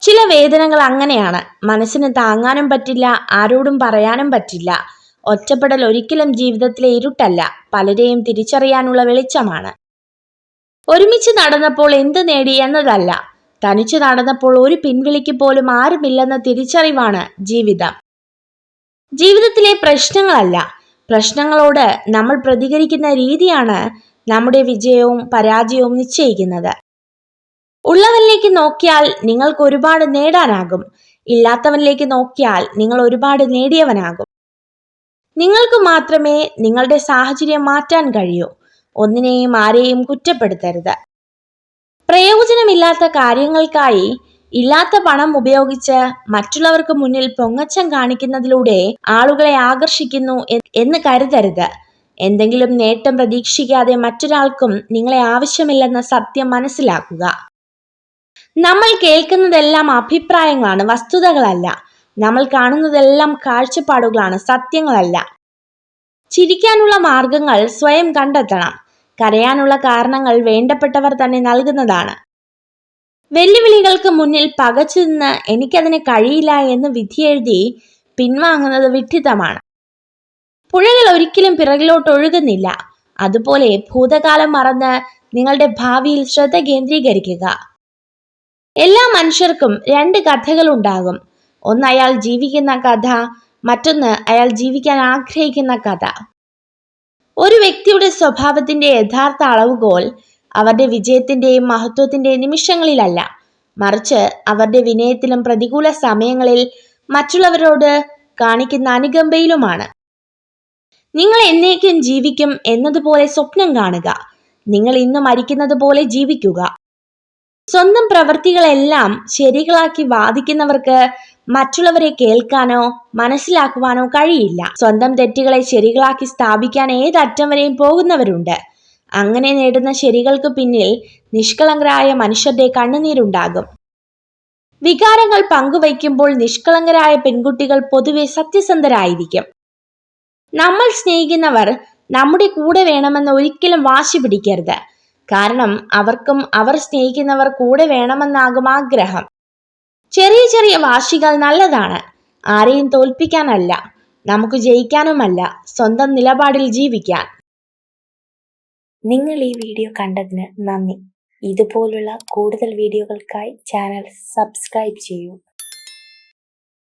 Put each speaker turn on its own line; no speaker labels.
ചില വേദനകൾ അങ്ങനെയാണ്. മനസ്സിന് താങ്ങാനും പറ്റില്ല, ആരോടും പറയാനും പറ്റില്ല. ഒറ്റപ്പെടൽ ഒരിക്കലും ജീവിതത്തിലെ ഇരുട്ടല്ല, പലരെയും തിരിച്ചറിയാനുള്ള വെളിച്ചമാണ്. ഒരുമിച്ച് നടന്നപ്പോൾ എന്ത് നേടി എന്നതല്ല, തനിച്ചു നടന്നപ്പോൾ ഒരു പിൻവിളിക്ക് പോലും ആരുമില്ലെന്ന തിരിച്ചറിവാണ് ജീവിതം. ജീവിതത്തിലെ പ്രശ്നങ്ങളല്ല, പ്രശ്നങ്ങളോട് നമ്മൾ പ്രതികരിക്കുന്ന രീതിയാണ് നമ്മുടെ വിജയവും പരാജയവും നിശ്ചയിക്കുന്നത്. ഉള്ളവനിലേക്ക് നോക്കിയാൽ നിങ്ങൾക്ക് ഒരുപാട് നേടാനാകും, ഇല്ലാത്തവനിലേക്ക് നോക്കിയാൽ നിങ്ങൾ ഒരുപാട് നേടിയവനാകും. നിങ്ങൾക്ക് മാത്രമേ നിങ്ങളുടെ സാഹചര്യം മാറ്റാൻ കഴിയൂ. ഒന്നിനെയും ആരെയും കുറ്റപ്പെടുത്തരുത്. പ്രയോജനമില്ലാത്ത കാര്യങ്ങൾക്കായി ഇല്ലാത്ത പണം ഉപയോഗിച്ച് മറ്റുള്ളവർക്ക് മുന്നിൽ പൊങ്ങച്ചം കാണിക്കുന്നതിലൂടെ ആളുകളെ ആകർഷിക്കുന്നു എന്ന് കരുതരുത്. എന്തെങ്കിലും നേട്ടം പ്രതീക്ഷിക്കാതെ മറ്റൊരാൾക്കും നിങ്ങളെ ആവശ്യമില്ലെന്ന സത്യം മനസ്സിലാക്കുക. നമ്മൾ കേൾക്കുന്നതെല്ലാം അഭിപ്രായങ്ങളാണ്, വസ്തുതകളല്ല. നമ്മൾ കാണുന്നതെല്ലാം കാഴ്ചപ്പാടുകളാണ്, സത്യങ്ങളല്ല. ചിരിക്കാനുള്ള മാർഗങ്ങൾ സ്വയം കണ്ടെത്തണം. കരയാനുള്ള കാരണങ്ങൾ വേണ്ടപ്പെട്ടവർ തന്നെ നൽകുന്നതാണ്. വെല്ലുവിളികൾക്ക് മുന്നിൽ പകച്ചു നിന്ന് എനിക്കതിന് കഴിയില്ല എന്ന് വിധിയെഴുതി പിൻവാങ്ങുന്നത് വിഡ്ഢിത്തമാണ്. പുഴകൾ ഒരിക്കലും പിറകിലോട്ട് ഒഴുകുന്നില്ല. അതുപോലെ ഭൂതകാലം മറന്ന് നിങ്ങളുടെ ഭാവിയിൽ ശ്രദ്ധ കേന്ദ്രീകരിക്കുക. എല്ലാ മനുഷ്യർക്കും രണ്ട് കഥകൾ ഉണ്ടാകും. ഒന്ന് അയാൾ ജീവിക്കുന്ന കഥ, മറ്റൊന്ന് അയാൾ ജീവിക്കാൻ ആഗ്രഹിക്കുന്ന കഥ. ഒരു വ്യക്തിയുടെ സ്വഭാവത്തിന്റെ യഥാർത്ഥ അളവുകോൽ അവരുടെ വിജയത്തിന്റെയും മഹത്വത്തിന്റെയും നിമിഷങ്ങളിലല്ല, മറിച്ച് അവരുടെ വിനയത്തിലും പ്രതികൂല സമയങ്ങളിൽ മറ്റുള്ളവരോട് കാണിക്കുന്ന അനുകമ്പയിലുമാണ്. നിങ്ങൾ എന്നേക്കും ജീവിക്കും എന്നതുപോലെ സ്വപ്നം കാണുക. നിങ്ങൾ ഇന്ന് മരിക്കുന്നത് പോലെ ജീവിക്കുക. സ്വന്തം പ്രവൃത്തികളെല്ലാം ശരികളാക്കി വാദിക്കുന്നവർക്ക് മറ്റുള്ളവരെ കേൾക്കാനോ മനസ്സിലാക്കുവാനോ കഴിയില്ല. സ്വന്തം തെറ്റുകളെ ശരികളാക്കി സ്ഥാപിക്കാൻ ഏതറ്റം വരെയും പോകുന്നവരുണ്ട്. അങ്ങനെ നേടുന്ന ശരികൾക്ക് പിന്നിൽ നിഷ്കളങ്കരായ മനുഷ്യരുടെ കണ്ണുനീരുണ്ടാകും. വികാരങ്ങൾ പങ്കുവയ്ക്കുമ്പോൾ നിഷ്കളങ്കരായ പെൺകുട്ടികൾ പൊതുവെ സത്യസന്ധരായിരിക്കും. നമ്മൾ സ്നേഹിക്കുന്നവർ നമ്മുടെ കൂടെ വേണമെന്ന് ഒരിക്കലും വാശി പിടിക്കരുത്. കാരണം അവർക്കും അവർ സ്നേഹിക്കുന്നവർ കൂടെ വേണമെന്നാകും ആഗ്രഹം. ചെറിയ ചെറിയ വാശികൾ നല്ലതാണ്, ആരെയും തോൽപ്പിക്കാനല്ല, നമുക്ക് ജയിക്കാനുമല്ല, സ്വന്തം നിലപാടിൽ ജീവിക്കാൻ.
നിങ്ങൾ ഈ വീഡിയോ കണ്ടതിന് നന്ദി. ഇതുപോലുള്ള കൂടുതൽ വീഡിയോകൾക്കായി ചാനൽ സബ്സ്ക്രൈബ് ചെയ്യൂ.